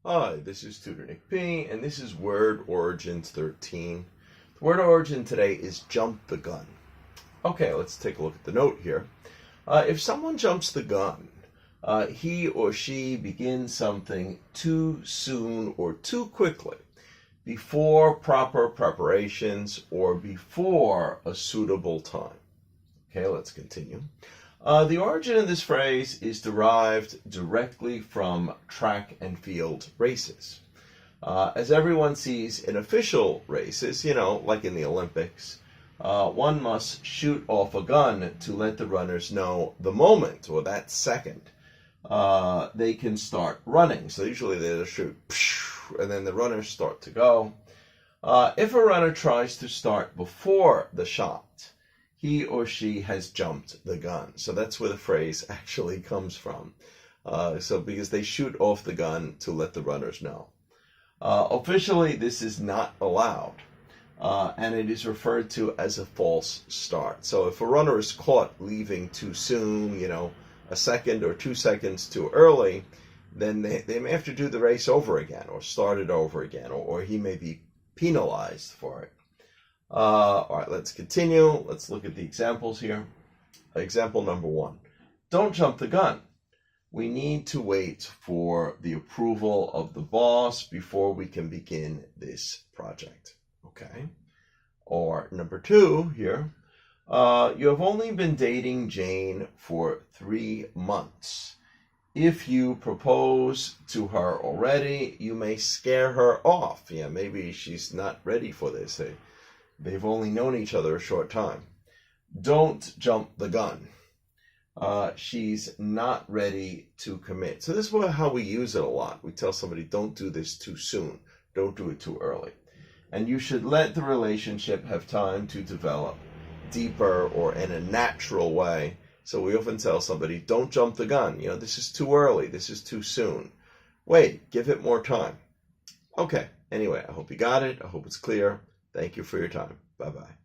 Hi, this is Tutor Nick P, and this is Word Origins 13. The word origin today is jump the gun. Okay, let's take a look at the note here. If someone jumps the gun, he or she begins something too soon or too quickly, before proper preparations or before a suitable time. Okay, let's continue. The origin of this phrase is derived directly from track and field races. As everyone sees in official races, like in the Olympics, one must shoot off a gun to let the runners know the moment or that second they can start running. So usually they shoot, and then the runners start to go. If a runner tries to start before the shot, he or she has jumped the gun. So that's where the phrase actually comes from. Because they shoot off the gun to let the runners know. Officially, this is not allowed, and it is referred to as a false start. So if a runner is caught leaving too soon, a second or 2 seconds too early, then they may have to do the race over again or start it over again, or he may be penalized for it. All right, let's continue. Let's look at the examples here. Example number 1. Don't jump the gun. We need to wait for the approval of the boss before we can begin this project. Okay. Or number 2 here. You have only been dating Jane for 3 months. If you propose to her already, you may scare her off. Yeah, maybe she's not ready for this. They've only known each other a short time. Don't jump the gun. She's not ready to commit. So this is how we use it a lot. We tell somebody, don't do this too soon. Don't do it too early. And you should let the relationship have time to develop deeper or in a natural way. So we often tell somebody, don't jump the gun. This is too early. This is too soon. Wait, give it more time. Okay. Anyway, I hope you got it. I hope it's clear. Thank you for your time. Bye-bye.